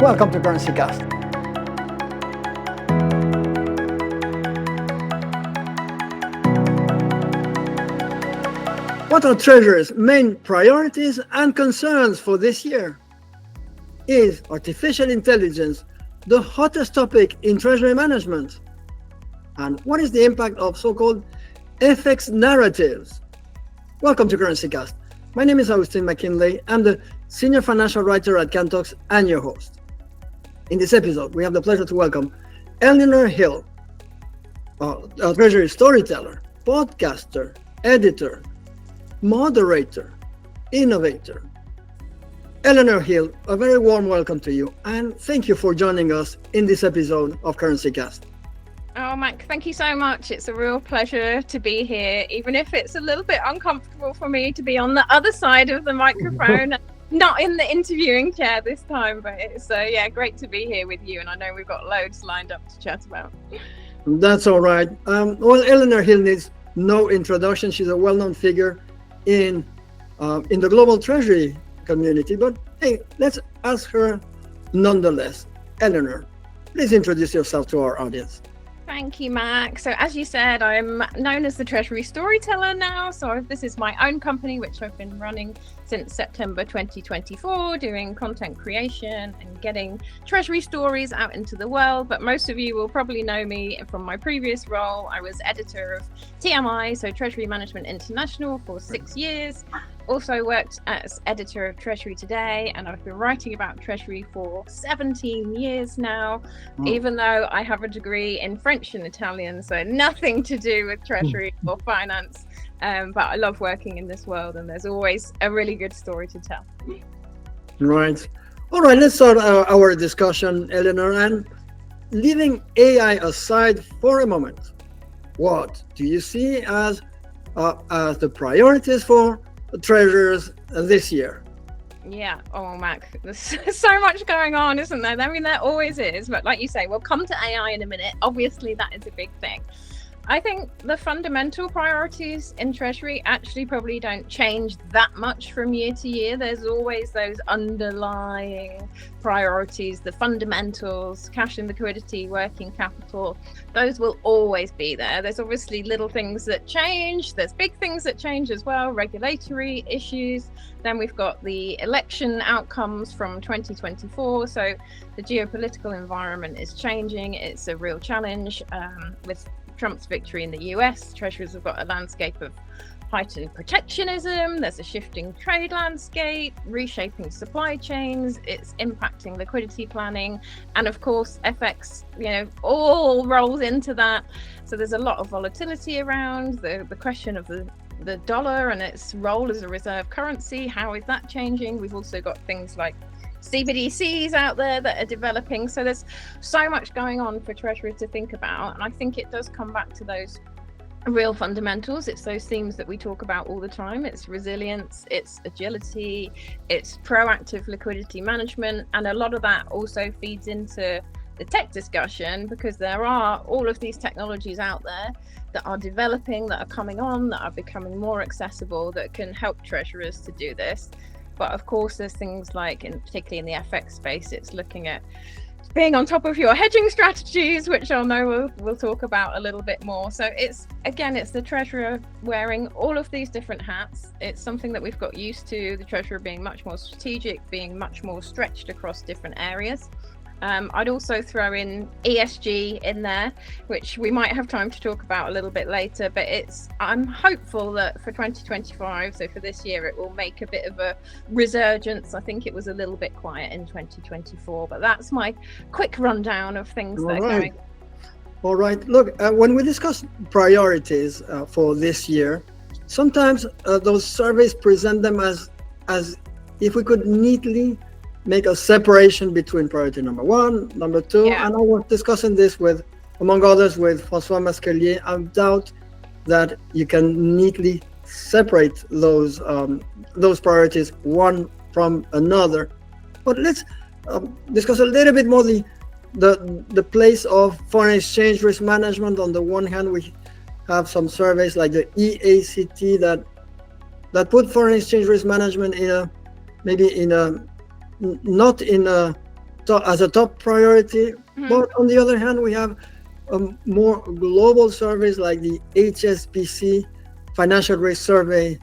Welcome to Currency Cast. What are Treasury's main priorities and concerns for this year? Is artificial intelligence the hottest topic in Treasury management? And what is the impact of so-called FX narratives? Welcome to Currency Cast. My name is Agustin McKinley. I'm the Senior Financial Writer at Cantox and your host. In this episode, we have the pleasure to welcome Eleanor Hill, a Treasury Storyteller, podcaster, editor, moderator, innovator. Eleanor Hill, a very warm welcome to you, and thank you for joining us in this episode of Currency Cast. Oh, Mac, thank you so much. It's a real pleasure to be here, even if it's a little bit uncomfortable for me to be on the other side of the microphone, not in the interviewing chair this time. But it's great to be here with you, and I know we've got loads lined up to chat about. That's all right. Well, Eleanor Hill needs no introduction. She's a well-known figure in the global treasury community. But hey, let's ask her nonetheless. Eleanor, please introduce yourself to our audience. Thank you, Mac. So as you said, I'm known as the Treasury Storyteller now. So this is my own company, which I've been running since September 2024, doing content creation and getting Treasury stories out into the world. But most of you will probably know me from my previous role. I was editor of TMI, so Treasury Management International, for 6 years. Also worked as editor of Treasury Today, and I've been writing about Treasury for 17 years now, even though I have a degree in French and Italian, so nothing to do with Treasury or finance. But I love working in this world, and there's always a really good story to tell. Right. All right, let's start our discussion, Eleanor, and leaving AI aside for a moment. What do you see as the priorities for treasurers this year? Yeah. Oh, Mac, there's so much going on, isn't there? I mean, there always is. But like you say, we'll come to AI in a minute. Obviously, that is a big thing. I think the fundamental priorities in Treasury actually probably don't change that much from year to year. There's always those underlying priorities, the fundamentals, cash and liquidity, working capital. Those will always be there. There's obviously little things that change. There's big things that change as well, regulatory issues. Then we've got the election outcomes from 2024. So the geopolitical environment is changing. It's a real challenge with Trump's victory in the US. Treasurers have got a landscape of heightened protectionism. There's a shifting trade landscape, reshaping supply chains. It's impacting liquidity planning. And of course, FX, all rolls into that. So there's a lot of volatility around the question of the dollar and its role as a reserve currency. How is that changing? We've also got things like CBDCs out there that are developing. So there's so much going on for treasurers to think about. And I think it does come back to those real fundamentals. It's those themes that we talk about all the time. It's resilience, it's agility, it's proactive liquidity management. And a lot of that also feeds into the tech discussion, because there are all of these technologies out there that are developing, that are coming on, that are becoming more accessible, that can help treasurers to do this. But of course, there's things like, particularly in the FX space, it's looking at being on top of your hedging strategies, which I know we'll talk about a little bit more. So it's the treasurer wearing all of these different hats. It's something that we've got used to, the treasurer being much more strategic, being much more stretched across different areas. I'd also throw in ESG in there, which we might have time to talk about a little bit later, but I'm hopeful that for 2025, so for this year, it will make a bit of a resurgence. I think it was a little bit quiet in 2024, but that's my quick rundown of things that are going. All right. Look, when we discuss priorities for this year, sometimes those surveys present them as if we could neatly make a separation between priority number 1, number 2, and I was discussing this among others, with François Masquelier. I doubt that you can neatly separate those priorities one from another. But let's discuss a little bit more the place of foreign exchange risk management. On the one hand, we have some surveys like the EACT that put foreign exchange risk management not in a as a top priority. Mhm. But on the other hand, we have more global surveys like the HSBC Financial Risk Survey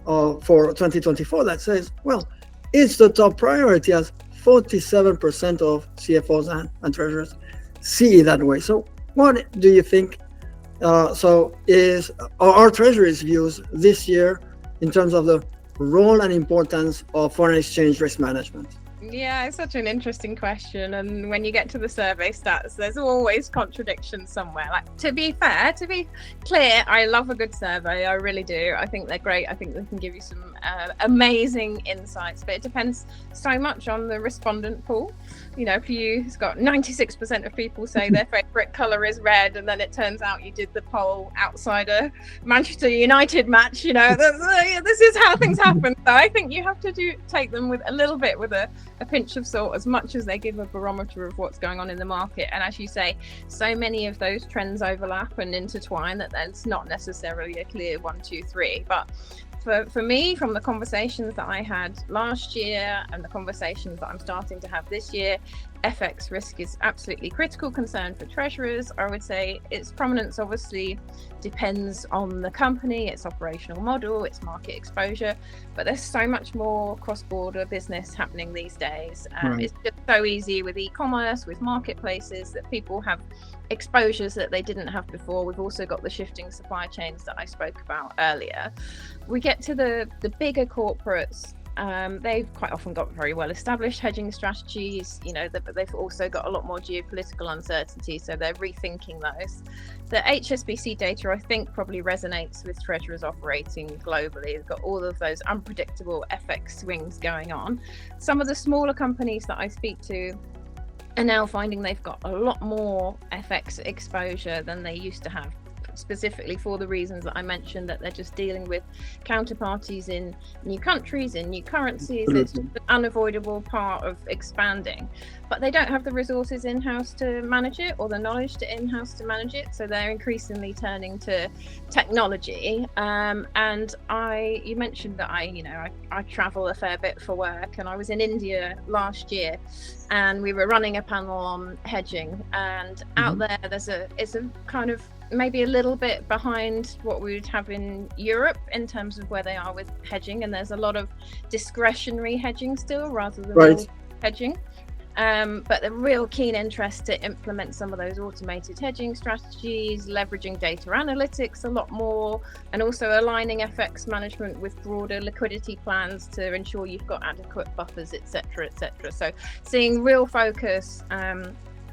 for 2024 that says, well, it's the top priority, as 47% of CFOs and treasurers see it that way. So what do you think are Treasury's views this year in terms of the role and importance of foreign exchange risk management? Yeah, it's such an interesting question. And when you get to the survey stats, there's always contradictions somewhere. Like, to be fair, to be clear, I love a good survey. I really do. I think they're great. I think they can give you some amazing insights, but it depends so much on the respondent pool. You know, for you, it's got 96% of people say their favorite color is red, and then it turns out you did the poll outside a Manchester United match. You know, this is how things happen. So I think you have to take them with a little bit with a pinch of salt, as much as they give a barometer of what's going on in the market. And as you say, so many of those trends overlap and intertwine that there's not necessarily a clear 1, 2, 3. But for me, from the conversations that I had last year and the conversations that I'm starting to have this year, FX risk is absolutely critical concern for treasurers. I would say its prominence obviously depends on the company, its operational model, its market exposure, but there's so much more cross-border business happening these days. Right. It's just so easy with e-commerce, with marketplaces, that people have exposures that they didn't have before. We've also got the shifting supply chains that I spoke about earlier. We get to the bigger corporates. They've quite often got very well established hedging strategies, you know, but they've also got a lot more geopolitical uncertainty, so they're rethinking those. The HSBC data, I think, probably resonates with treasurers operating globally. They've got all of those unpredictable FX swings going on. Some of the smaller companies that I speak to are now finding they've got a lot more FX exposure than they used to have, specifically for the reasons that I mentioned, that they're just dealing with counterparties in new countries, in new currencies. It's just an unavoidable part of expanding, but they don't have the resources in-house to manage it, or the knowledge to in-house to manage it, so they're increasingly turning to technology. And you mentioned that I travel a fair bit for work, and I was in India last year, and we were running a panel on hedging, and out there it's a kind of maybe a little bit behind what we would have in Europe in terms of where they are with hedging, and there's a lot of discretionary hedging still rather than Right. hedging. But the real keen interest to implement some of those automated hedging strategies, leveraging data analytics a lot more, and also aligning FX management with broader liquidity plans to ensure you've got adequate buffers, etc., etc. So seeing real focus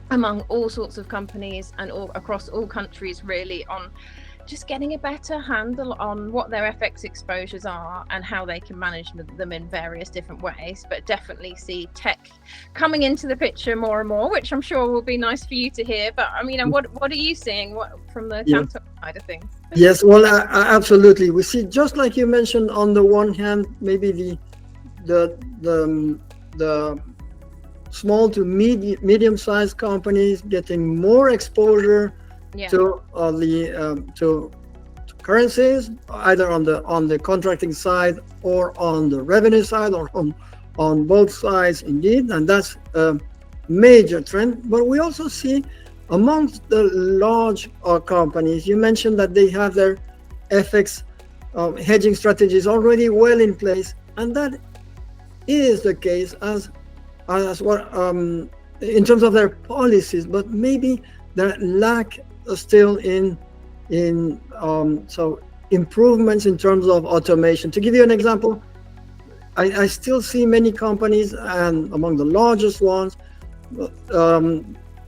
among all sorts of companies and all across all countries, really, on just getting a better handle on what their FX exposures are and how they can manage them in various different ways. But definitely see tech coming into the picture more and more, which I'm sure will be nice for you to hear. But I mean, what are you seeing from the counter side of things? Yes, well, absolutely. We see, just like you mentioned, on the one hand, maybe the small to medium-sized companies getting more exposure to to currencies, either on the contracting side or on the revenue side, or on both sides, indeed, and that's a major trend. But we also see amongst the large companies, you mentioned that they have their FX hedging strategies already well in place, and that is the case as well in terms of their policies, but maybe there lack still in so improvements in terms of automation. To give you an example, I still see many companies, and among the largest ones,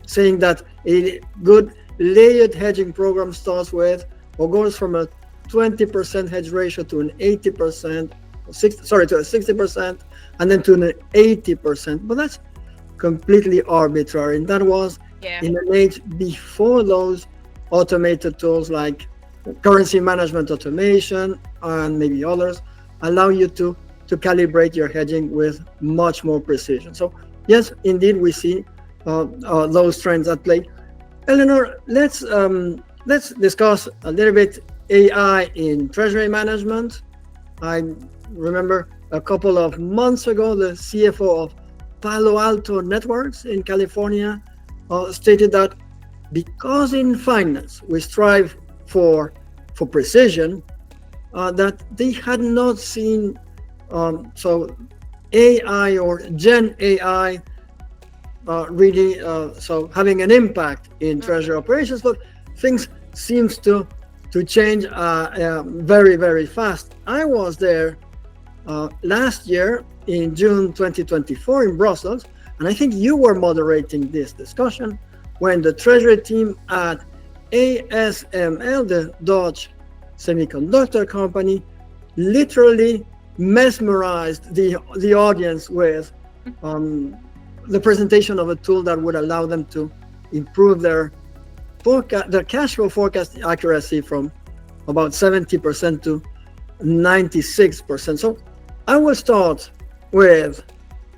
saying that a good layered hedging program starts with or goes from a 20% hedge ratio to an 80%, to a 60%, and then to an 80%. But that's completely arbitrary, and that was in an age before those automated tools like currency management automation and maybe others allow you to calibrate your hedging with much more precision. So yes, indeed, we see those trends at play. Eleanor, let's discuss a little bit AI in treasury management. I remember a couple of months ago, the CFO of Palo Alto Networks in California stated that because in finance we strive for precision, that they had not seen so AI or Gen AI really so having an impact in treasury operations, but things seems to change very, very fast. I was there last year in June 2024 in Brussels, and I think you were moderating this discussion when the treasury team at ASML, the Dutch semiconductor company, literally mesmerized the audience with the presentation of a tool that would allow them to improve their cash flow forecast accuracy from about 70% to 96%. So I will start with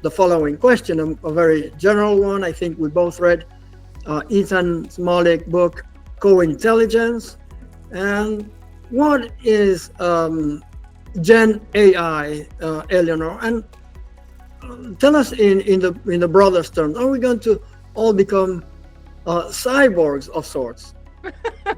the following question, a very general one. I think we both read Ethan Smolek's book, Co-Intelligence. And what is Gen AI, Eleanor? And tell us in the broadest terms, are we going to all become cyborgs of sorts?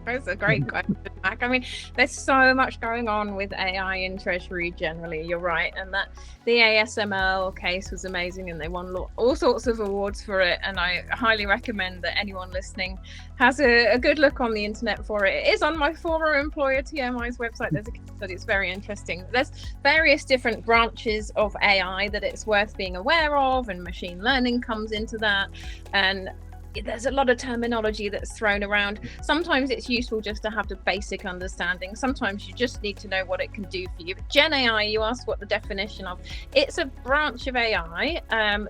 That's a great question, Mac. I mean, there's so much going on with AI in Treasury generally. You're right, and that the ASML case was amazing, and they won all sorts of awards for it. And I highly recommend that anyone listening has a good look on the internet for it. It is on my former employer TMI's website. There's a case study. It's very interesting. There's various different branches of AI that it's worth being aware of, and machine learning comes into that, and there's a lot of terminology that's thrown around. Sometimes it's useful just to have the basic understanding. Sometimes you just need to know what it can do for you. But Gen AI, you asked what the definition of. It's a branch of AI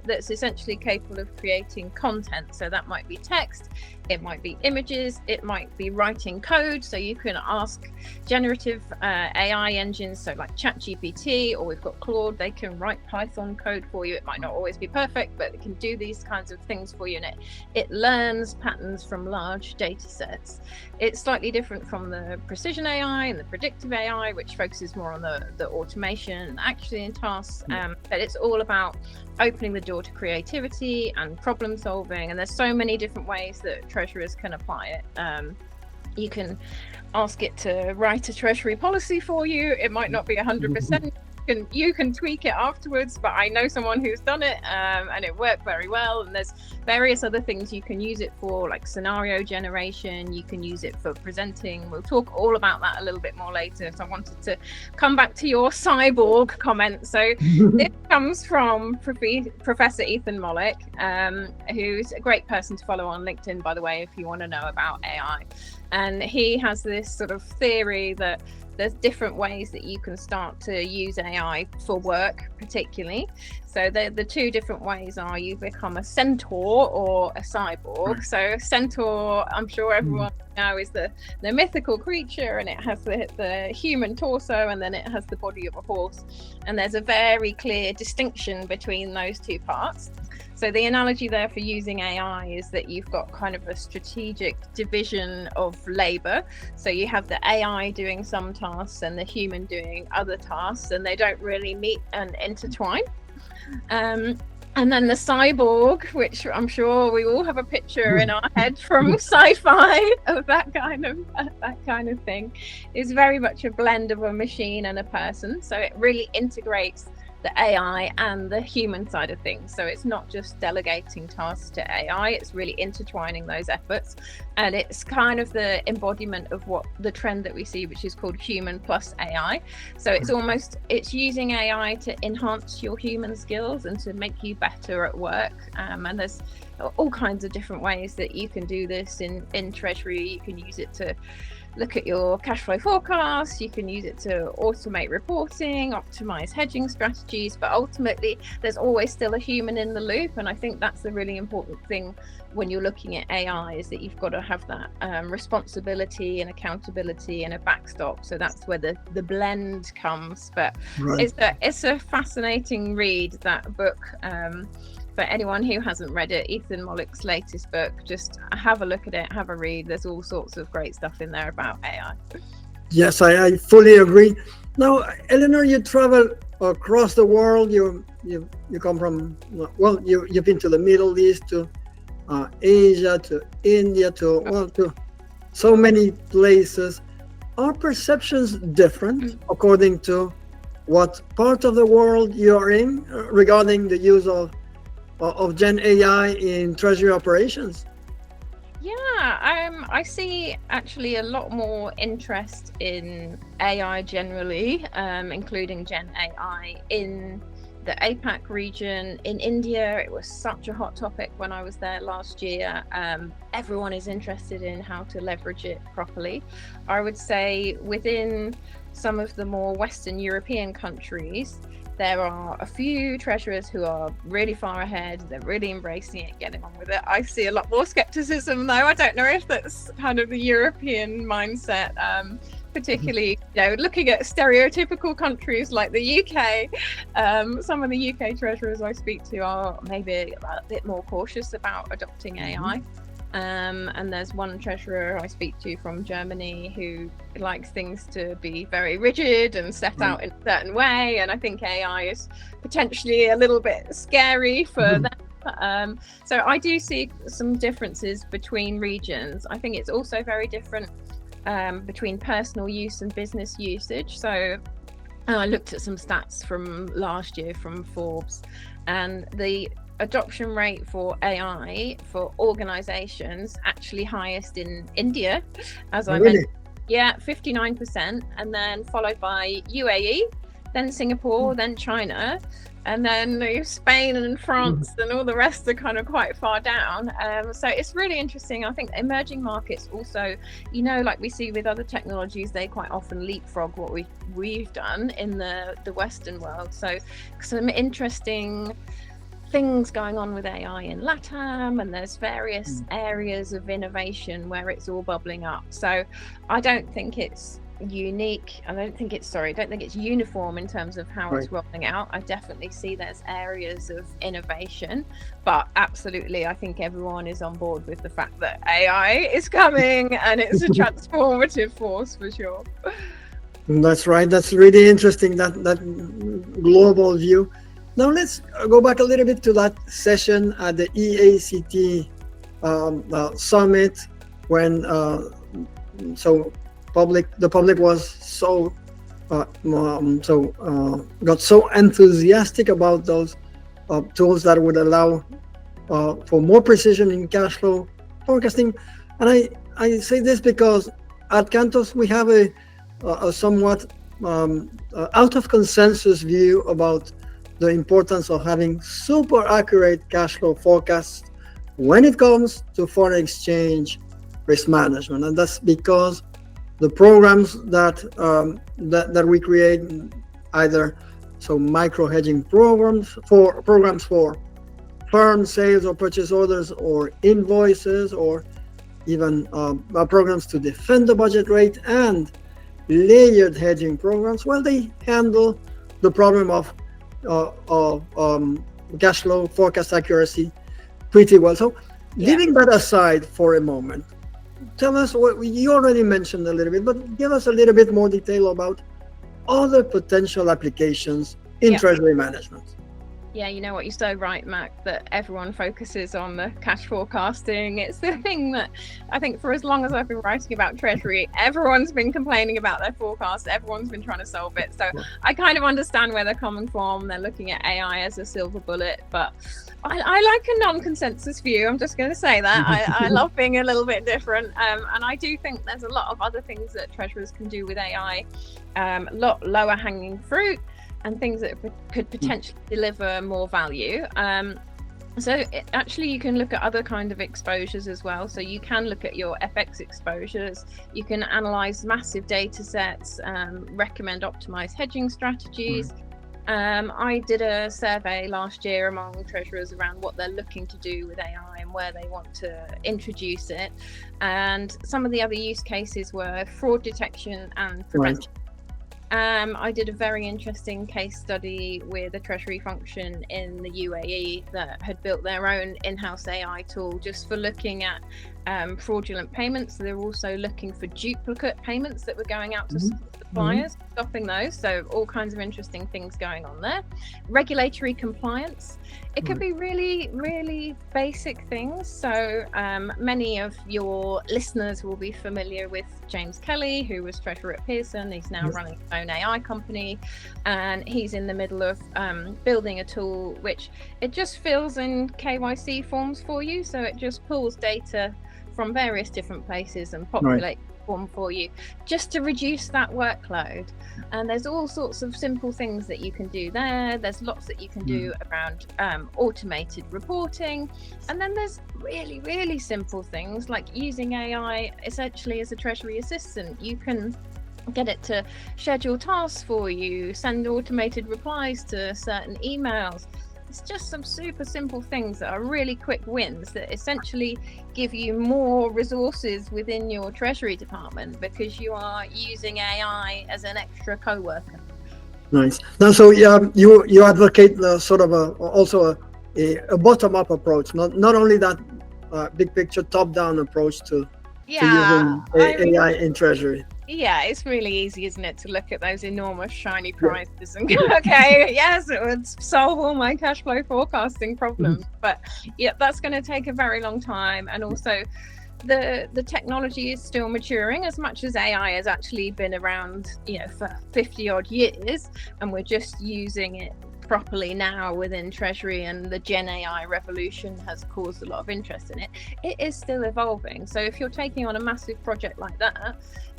that's essentially capable of creating content. So that might be text, it might be images, it might be writing code. So you can ask generative AI engines, so like ChatGPT, or we've got Claude, they can write Python code for you. It might not always be perfect, but it can do these kinds of things for you, and it learns patterns from large data sets. It's slightly different from the precision AI and the predictive AI, which focuses more on the automation and actioning tasks, but it's all about opening the door to creativity and problem solving, and there's so many different ways that treasurers can apply it. You can ask it to write a treasury policy for you. It might not be 100%. You can tweak it afterwards, but I know someone who's done it and it worked very well. And there's various other things you can use it for, like scenario generation. You can use it for presenting. We'll talk all about that a little bit more later. So I wanted to come back to your cyborg comment. So this comes from Professor Ethan Smolek, who's a great person to follow on LinkedIn, by the way, if you want to know about AI. And he has this sort of theory that there's different ways that you can start to use AI for work, particularly. So the two different ways are you become a centaur or a cyborg. So centaur, I'm sure everyone now, is the mythical creature, and it has the human torso, and then it has the body of a horse. And there's a very clear distinction between those two parts. So the analogy there for using AI is that you've got kind of a strategic division of labor. So you have the AI doing some tasks and the human doing other tasks, and they don't really meet and intertwine. And then the cyborg, which I'm sure we all have a picture in our head from sci-fi of that kind of thing, is very much a blend of a machine and a person. So it really integrates the AI and the human side of things. So it's not just delegating tasks to AI, it's really intertwining those efforts. And it's kind of the embodiment of what the trend that we see, which is called human plus AI. So it's using AI to enhance your human skills and to make you better at work. And there's all kinds of different ways that you can do this in Treasury. You can use it to look at your cash flow forecasts, you can use it to automate reporting, optimize hedging strategies, but ultimately there's always still a human in the loop. And I think that's the really important thing when you're looking at AI, is that you've got to have that responsibility and accountability and a backstop. So that's where the blend comes. But right. It's a fascinating read, that book. For anyone who hasn't read it, Ethan Smolek's latest book, just have a look at it, have a read. There's all sorts of great stuff in there about AI. Yes, I fully agree. Now, Eleanor, you travel across the world. You come from, well, you've been to the Middle East, to Asia, to India, to so many places. Are perceptions different according to what part of the world you're in regarding the use of Gen AI in treasury operations? Yeah, I see actually a lot more interest in AI generally, including Gen AI in the APAC region. In India, it was such a hot topic when I was there last year. Everyone is interested in how to leverage it properly. I would say within some of the more Western European countries, there are a few treasurers who are really far ahead. They're really embracing it, getting on with it. I see a lot more skepticism, though. I don't know if that's kind of the European mindset, particularly, looking at stereotypical countries like the UK. Some of the UK treasurers I speak to are maybe a bit more cautious about adopting AI. And there's one treasurer I speak to from Germany who likes things to be very rigid and set out in a certain way. And I think AI is potentially a little bit scary for them. So I do see some differences between regions. I think it's also very different between personal use and business usage. So I looked at some stats from last year from Forbes, and the adoption rate for AI for organizations actually highest in India, as I mentioned. Yeah, 59%, and then followed by UAE, then Singapore, then China, and then Spain and France and all the rest are kind of quite far down. So it's really interesting. I think emerging markets also, like we see with other technologies, they quite often leapfrog what we've done in the Western world. So some interesting things going on with AI in LATAM, and there's various areas of innovation where it's all bubbling up. So I don't think it's unique. I don't think it's uniform in terms of how it's rolling out. I definitely see there's areas of innovation, but absolutely, I think everyone is on board with the fact that AI is coming and it's a transformative force for sure. That's right. That's really interesting, that global view. Now let's go back a little bit to that session at the EACT summit when the public was got so enthusiastic about those tools that would allow for more precision in cash flow forecasting. And I say this because at Cantos we have a somewhat out of consensus view about the importance of having super accurate cash flow forecasts when it comes to foreign exchange risk management. And that's because the programs that we create, either micro hedging programs for firm sales or purchase orders or invoices, or even programs to defend the budget rate, and layered hedging programs, well, they handle the problem of cash flow forecast accuracy pretty well. So leaving that aside for a moment, tell us what you already mentioned a little bit, but give us a little bit more detail about other potential applications in treasury management. Yeah, you know what, you're so right, Mac, that everyone focuses on the cash forecasting. It's the thing that I think for as long as I've been writing about treasury, everyone's been complaining about their forecast. Everyone's been trying to solve it. So I kind of understand where they're coming from. They're looking at AI as a silver bullet, but I like a non-consensus view. I'm just going to say that. I love being a little bit different. And I do think there's a lot of other things that treasurers can do with AI, a lot lower hanging fruit, and things that could potentially deliver more value. Actually, you can look at other kind of exposures as well. So you can look at your FX exposures. You can analyze massive data sets, recommend optimized hedging strategies. I did a survey last year among treasurers around what they're looking to do with AI and where they want to introduce it. And some of the other use cases were fraud detection and prevention. I did a very interesting case study with a treasury function in the UAE that had built their own in-house AI tool just for looking at fraudulent payments. They're also looking for duplicate payments that were going out to suppliers, stopping those. So all kinds of interesting things going on there. Regulatory compliance. It could be really, really basic things. So many of your listeners will be familiar with James Kelly, who was treasurer at Pearson. He's now running his own AI company, and he's in the middle of building a tool which it just fills in KYC forms for you. So it just pulls data from various different places and populates form for you, just to reduce that workload. And there's all sorts of simple things that you can do there. There's lots that you can do around automated reporting, and then there's really, really simple things like using AI essentially as a treasury assistant. You can get it to schedule tasks for you, send automated replies to certain emails. It's just some super simple things that are really quick wins that essentially give you more resources within your treasury department because you are using AI as an extra co-worker. Nice. Now, so you advocate sort of also a bottom-up approach, not only that big picture top-down approach to using AI in treasury. Yeah, it's really easy, isn't it, to look at those enormous shiny prizes and go, okay, yes, it would solve all my cash flow forecasting problems. But yeah, that's going to take a very long time. And also the technology is still maturing. As much as AI has actually been around, for 50 odd years, and we're just using it properly now within Treasury, and the Gen AI revolution has caused a lot of interest in it. It is still evolving. So if you're taking on a massive project like that,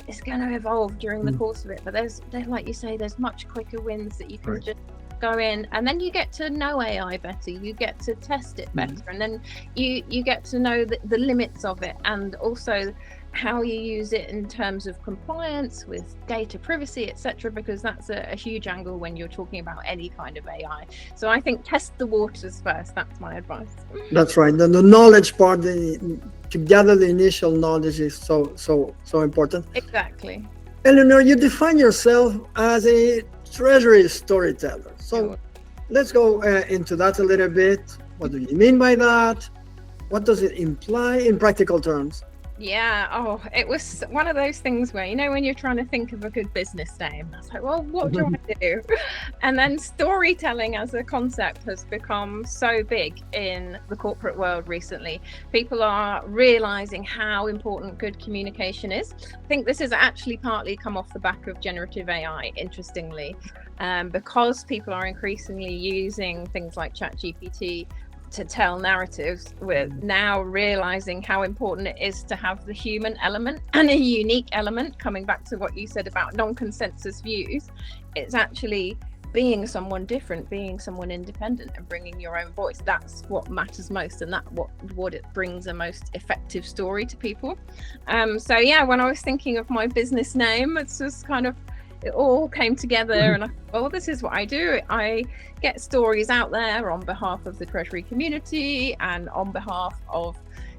it's going to evolve during the course of it. But there's, like you say, there's much quicker wins that you can just go in, and then you get to know AI better, you get to test it better, and then you get to know the limits of it, and also how you use it in terms of compliance with data privacy, etc., because that's a huge angle when you're talking about any kind of AI. So I think test the waters first. That's my advice. That's right. The knowledge part, to gather the initial knowledge is so important. Exactly. Eleanor, you define yourself as a treasury storyteller. So let's go into that a little bit. What do you mean by that? What does it imply in practical terms? Yeah, it was one of those things where, when you're trying to think of a good business name, I was like, well, what do I do? And then storytelling as a concept has become so big in the corporate world recently. People are realizing how important good communication is. I think this has actually partly come off the back of generative AI, interestingly, because people are increasingly using things like ChatGPT to tell narratives. We're now realizing how important it is to have the human element and a unique element. Coming back to what you said about non-consensus views, it's actually being someone different, being someone independent, and bringing your own voice. That's what matters most, and that's what it brings a most effective story to people. So yeah, when I was thinking of my business name, it's just kind of, it all came together, and I thought, well, this is what I do. I get stories out there on behalf of the Treasury community and on behalf of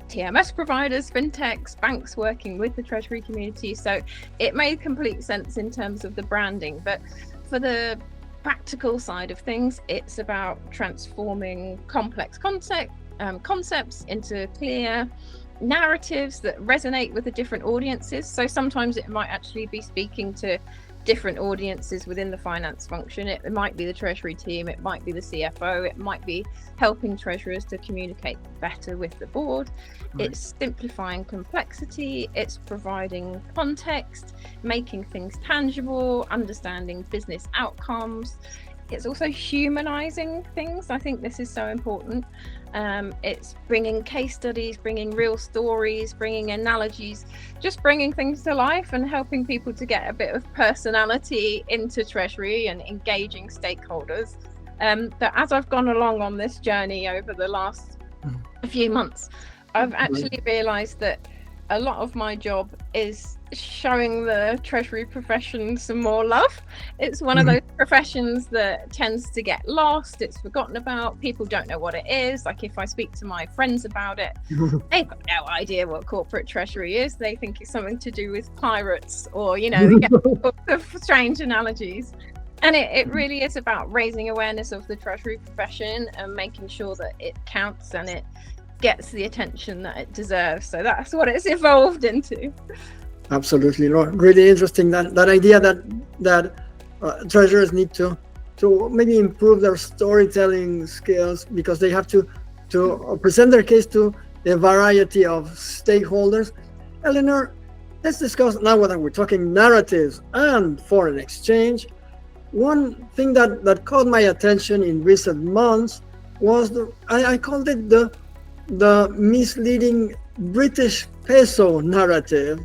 TMS providers, fintechs, banks working with the Treasury community. So it made complete sense in terms of the branding. But for the practical side of things, it's about transforming complex concepts into clear narratives that resonate with the different audiences. So sometimes it might actually be speaking to different audiences within the finance function. It might be the Treasury team, it might be the CFO, it might be helping treasurers to communicate better with the board. It's simplifying complexity, it's providing context, making things tangible, understanding business outcomes. It's also humanizing things. I think this is so important. It's bringing case studies, bringing real stories, bringing analogies, just bringing things to life and helping people to get a bit of personality into Treasury and engaging stakeholders. But as I've gone along on this journey over the last few months, I've actually realized that a lot of my job is showing the Treasury profession some more love. It's one of those professions that tends to get lost, it's forgotten about, people don't know what it is. Like if I speak to my friends about it, they've got no idea what corporate treasury is. They think it's something to do with pirates, or they get all sorts of strange analogies. And it really is about raising awareness of the Treasury profession and making sure that it counts and it gets the attention that it deserves. So that's what it's evolved into. Absolutely, really interesting that idea that treasurers need to maybe improve their storytelling skills, because they have to present their case to a variety of stakeholders. Eleanor, let's discuss now that we're talking narratives and foreign exchange. One thing that caught my attention in recent months was I called it the misleading British peso narrative,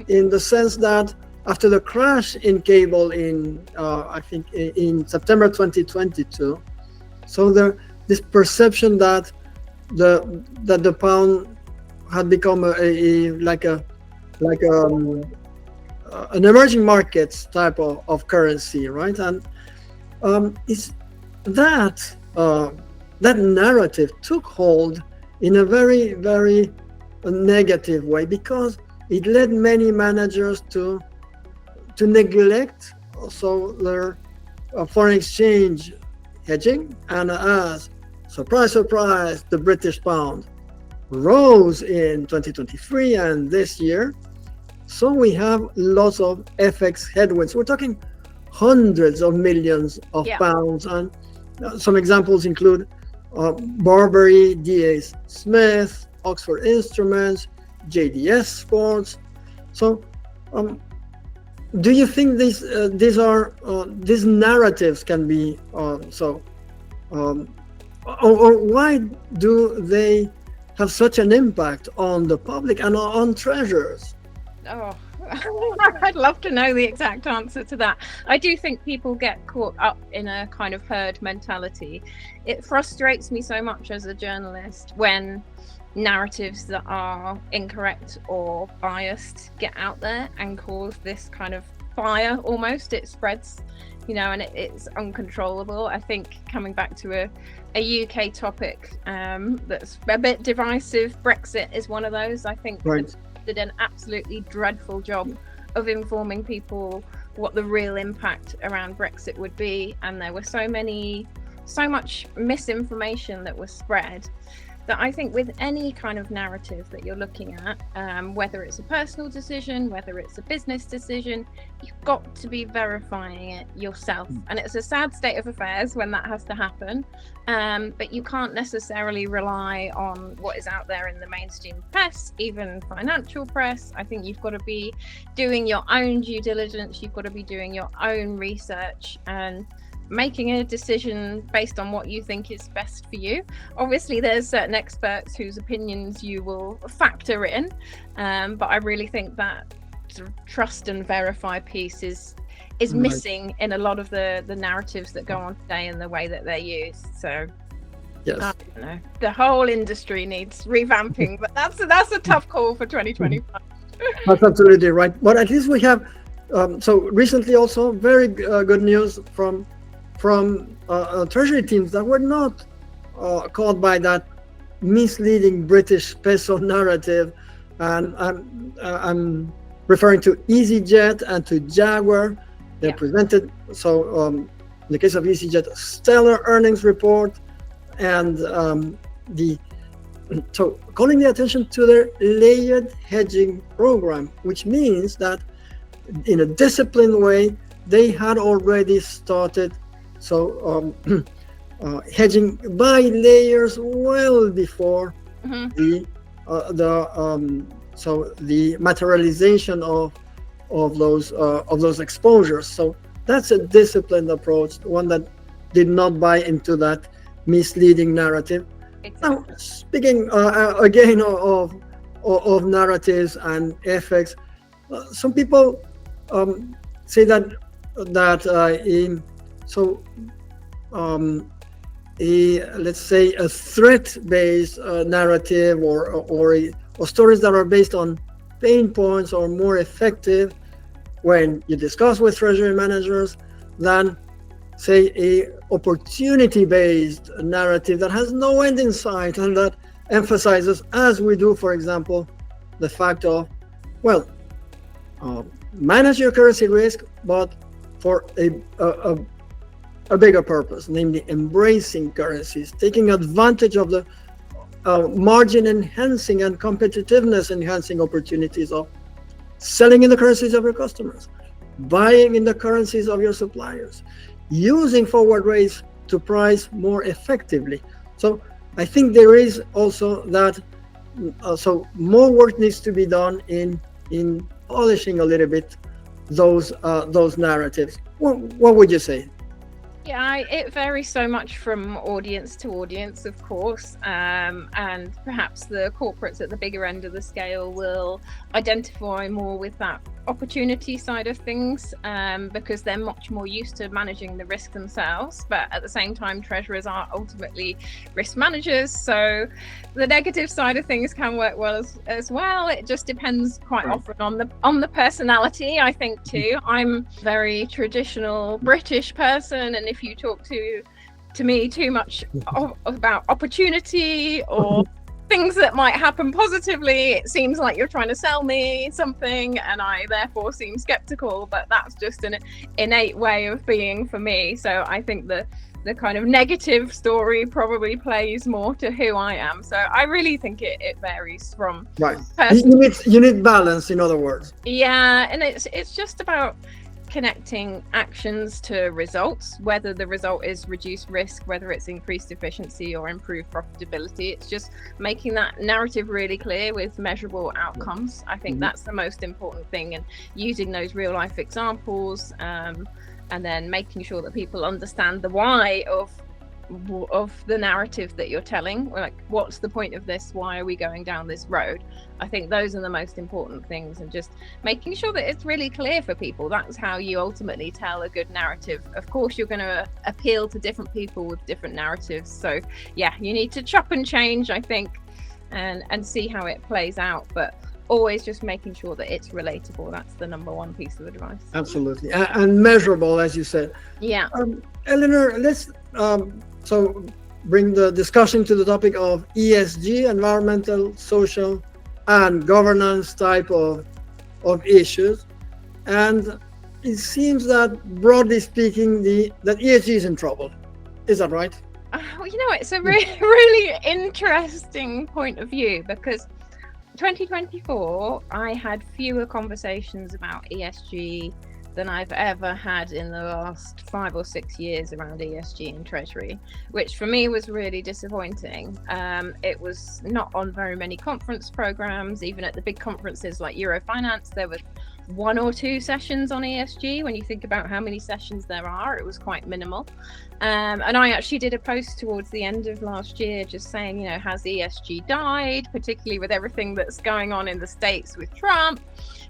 in the sense that after the crash in cable in I think in September 2022, so this perception that the pound had become an emerging markets type of currency, right? And is that that narrative took hold in a very, very negative way, because it led many managers to neglect also their foreign exchange hedging. And as surprise, surprise, the British pound rose in 2023 and this year. So we have lots of FX headwinds. We're talking hundreds of millions of pounds. And some examples include Burberry, D.A. Smith, Oxford Instruments, JDS Sports. So do you think these narratives can be or why do they have such an impact on the public and on treasurers? Oh, I'd love to know the exact answer to that. I do think people get caught up in a kind of herd mentality. It frustrates me so much as a journalist when narratives that are incorrect or biased get out there and cause this kind of fire almost. It spreads, and it's uncontrollable. I think, coming back to a UK topic that's a bit divisive, Brexit is one of those. I think right. Did an absolutely dreadful job of informing people what the real impact around Brexit would be, and there were so much misinformation that was spread, that I think with any kind of narrative that you're looking at, whether it's a personal decision, whether it's a business decision, you've got to be verifying it yourself. And it's a sad state of affairs when that has to happen, but you can't necessarily rely on what is out there in the mainstream press, even financial press. I think you've got to be doing your own due diligence, you've got to be doing your own research and making a decision based on what you think is best for you. Obviously, there's certain experts whose opinions you will factor in, but I really think that sort of trust and verify piece is missing in a lot of the narratives that go on today and the way that they're used. So yes, I don't know. The whole industry needs revamping, but that's a tough call for 2025. That's absolutely right. But at least we have so recently also very good news from treasury teams that were not caught by that misleading British peso narrative. And I'm referring to EasyJet and to Jaguar. They presented, in the case of EasyJet, stellar earnings report, and so calling the attention to their layered hedging program, which means that in a disciplined way, they had already started hedging by layers well before the materialization of those exposures. So that's a disciplined approach, one that did not buy into that misleading narrative. Exactly. Now, speaking again of narratives and FX, some people say that let's say a threat-based narrative or stories that are based on pain points are more effective when you discuss with treasury managers than, say, a opportunity-based narrative that has no end in sight and that emphasizes, as we do, for example, the fact of, manage your currency risk, but for a bigger purpose, namely embracing currencies, taking advantage of margin enhancing and competitiveness enhancing opportunities of selling in the currencies of your customers, buying in the currencies of your suppliers, using forward rates to price more effectively. So I think there is also that. So more work needs to be done in polishing a little bit those narratives. What would you say? Yeah, it varies so much from audience to audience, of course, and perhaps the corporates at the bigger end of the scale will identify more with that opportunity side of things, because they're much more used to managing the risk themselves. But at the same time, treasurers are ultimately risk managers, so the negative side of things can work well as well. It just depends quite often on the personality, I think, too. I'm a very traditional British person, and if you talk to me too much about opportunity or things that might happen positively, it seems like you're trying to sell me something, and I therefore seem skeptical. But that's just an innate way of being for me. So I think the kind of negative story probably plays more to who I am. So I really think it varies from You need balance, in other words. Yeah, and it's just about connecting actions to results, whether the result is reduced risk, whether it's increased efficiency or improved profitability. It's just making that narrative really clear with measurable outcomes. I think that's the most important thing, and using those real life examples, and then making sure that people understand the why of the narrative that you're telling. Like, what's the point of this? Why are we going down this road? I think those are the most important things, and just making sure that it's really clear for people. That's how you ultimately tell a good narrative. Of course, you're going to appeal to different people with different narratives. So yeah, you need to chop and change, I think, and see how it plays out. But always just making sure that it's relatable. That's the number one piece of advice. Absolutely. And measurable, as you said. Yeah. Eleanor, let's so bring the discussion to the topic of ESG, environmental, social, and governance type of issues. And it seems that, broadly speaking, that ESG is in trouble. Is that right? Well, it's a really interesting point of view, because 2024, I had fewer conversations about ESG than I've ever had in the last 5 or 6 years around ESG and Treasury, which for me was really disappointing. It was not on very many conference programs. Even at the big conferences like Eurofinance, there were 1 or 2 sessions on ESG. When you think about how many sessions there are, it was quite minimal. And I actually did a post towards the end of last year just saying, has ESG died, particularly with everything that's going on in the States with Trump?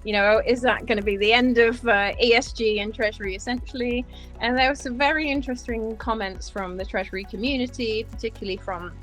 Is that going to be the end of ESG and Treasury, essentially? And there were some very interesting comments from the Treasury community, particularly from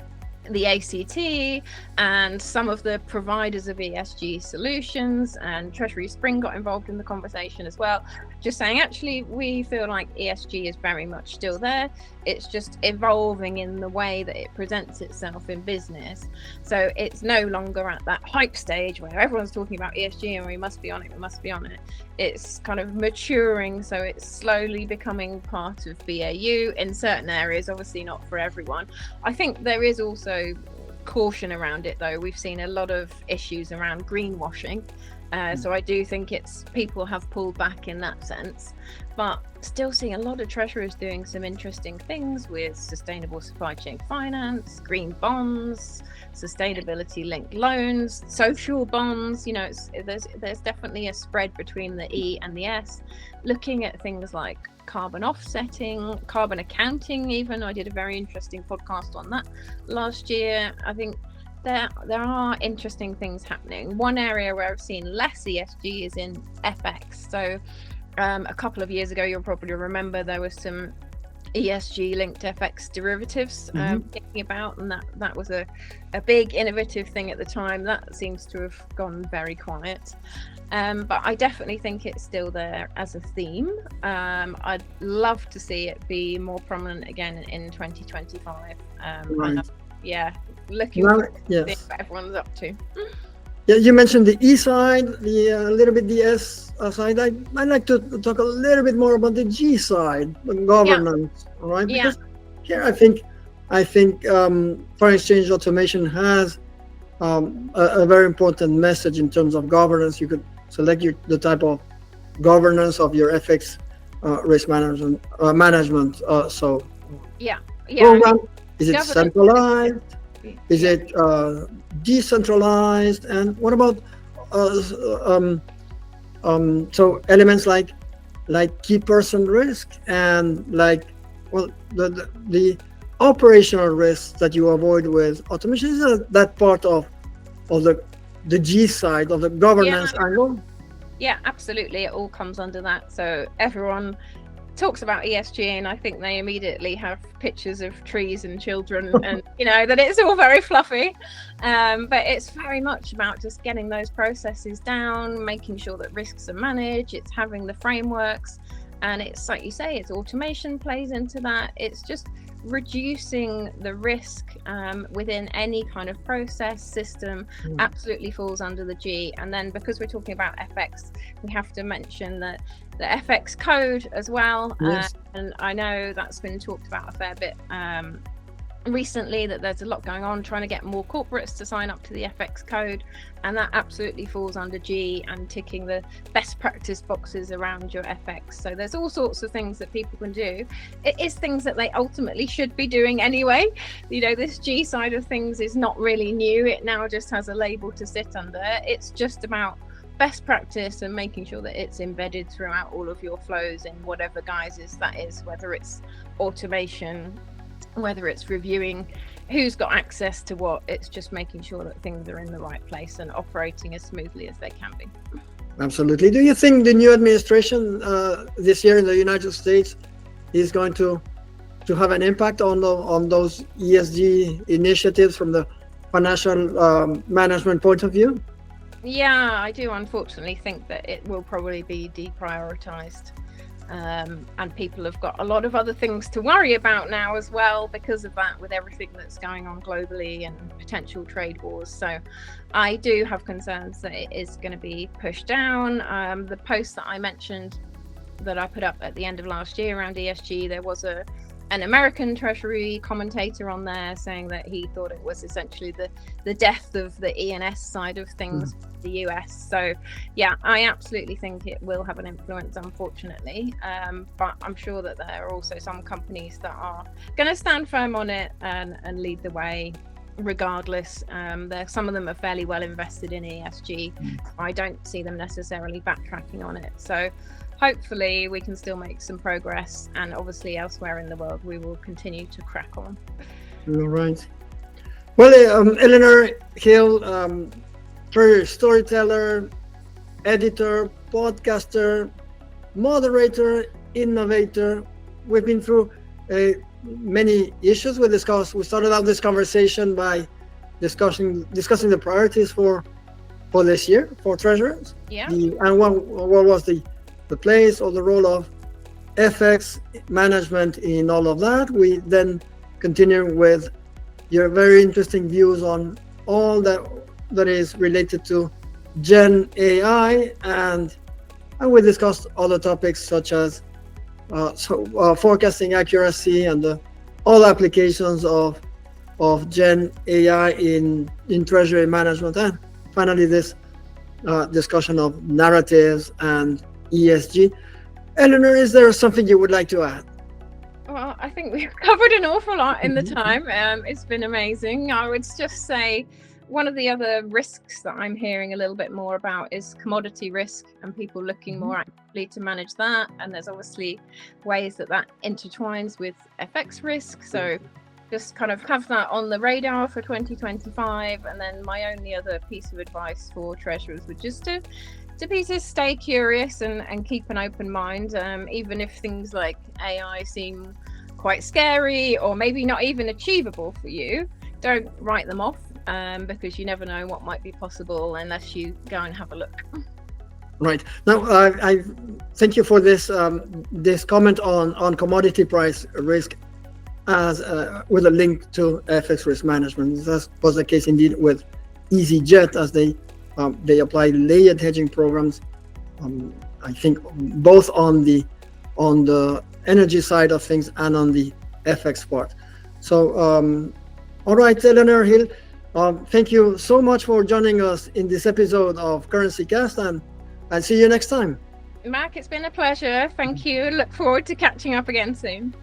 the ACT and some of the providers of ESG solutions, and Treasury Spring got involved in the conversation as well, just saying, actually, we feel like ESG is very much still there. It's just evolving in the way that it presents itself in business. So it's no longer at that hype stage where everyone's talking about ESG and we must be on it. It's kind of maturing, so it's slowly becoming part of BAU in certain areas, obviously not for everyone. I think there is also caution around it, though. We've seen a lot of issues around greenwashing. So I do think people have pulled back in that sense, but still seeing a lot of treasurers doing some interesting things with sustainable supply chain finance, green bonds, sustainability linked loans, social bonds. There's definitely a spread between the E and the S, looking at things like carbon offsetting, carbon accounting even. I did a very interesting podcast on that last year. I think there are interesting things happening. One area where I've seen less ESG is in FX. So a couple of years ago, you'll probably remember there was some ESG linked FX derivatives thinking about, and that was a big innovative thing at the time. That seems to have gone very quiet. But I definitely think it's still there as a theme. I'd love to see it be more prominent again in 2025. Looking forward to seeing what everyone's up to. Yeah, you mentioned the E side, a little bit the S side. I'd like to talk a little bit more about the G side, the governance, all right? Because here I think I think foreign exchange automation has a very important message in terms of governance. You could select the type of governance of your FX risk management. So Yeah, program, is it governance. centralized? Is Yeah. it decentralized? And what about so elements like key person risk and like, well, the operational risks that you avoid with automation? Is that part of the G side of the governance angle? Yeah, absolutely. It all comes under that. So everyone talks about ESG, and I think they immediately have pictures of trees and children, and that it's all very fluffy. But it's very much about just getting those processes down, making sure that risks are managed. It's having the frameworks, and it's like you say, it's automation plays into that. It's just reducing the risk within any kind of process system. Absolutely falls under the G. And then because we're talking about FX, we have to mention that the FX code as well. Yes. And I know that's been talked about a fair bit recently, that there's a lot going on trying to get more corporates to sign up to the FX code, and that absolutely falls under G and ticking the best practice boxes around your FX. So there's all sorts of things that people can do. It is things that they ultimately should be doing anyway. This G side of things is not really new. It now just has a label to sit under. It's just about best practice and making sure that it's embedded throughout all of your flows in whatever guises that is, whether it's automation, whether it's reviewing who's got access to what. It's just making sure that things are in the right place and operating as smoothly as they can be. Absolutely. Do you think the new administration this year in the United States is going to have an impact on those ESG initiatives from the financial management point of view? Yeah, I do unfortunately think that it will probably be deprioritized. And people have got a lot of other things to worry about now as well because of that, with everything that's going on globally and potential trade wars. So I do have concerns that it is going to be pushed down. The post that I mentioned that I put up at the end of last year around ESG, there was an American Treasury commentator on there saying that he thought it was essentially the death of the E&S side of things, the US. So yeah, I absolutely think it will have an influence, unfortunately. But I'm sure that there are also some companies that are going to stand firm on it and lead the way regardless. Some of them are fairly well invested in ESG. I don't see them necessarily backtracking on it. So hopefully we can still make some progress, and obviously elsewhere in the world we will continue to crack on. All right. Well, Eleanor Hill, Treasury Storyteller, editor, podcaster, moderator, innovator. We've been through many issues. We started out this conversation by discussing the priorities for this year for treasurers. Yeah. And what was the place or the role of FX management in all of that. We then continue with your very interesting views on all that is related to Gen AI, and we discussed other topics such as forecasting accuracy and all applications of Gen AI in treasury management, and finally this discussion of narratives and ESG. Eleanor, is there something you would like to add? Well, I think we've covered an awful lot in the time. It's been amazing. I would just say one of the other risks that I'm hearing a little bit more about is commodity risk, and people looking more actively to manage that. And there's obviously ways that intertwines with FX risk. So just kind of have that on the radar for 2025. And then my only other piece of advice for treasurers would just to stay curious and keep an open mind, even if things like AI seem quite scary or maybe not even achievable for you. Don't write them off, because you never know what might be possible unless you go and have a look. Right. Now, I thank you for this comment on commodity price risk as with a link to FX risk management. That was the case indeed with EasyJet, as they apply layered hedging programs. I think both on the energy side of things and on the FX part. So, all right, Eleanor Hill, thank you so much for joining us in this episode of Currency Cast, and see you next time. Mac, it's been a pleasure. Thank you. Look forward to catching up again soon.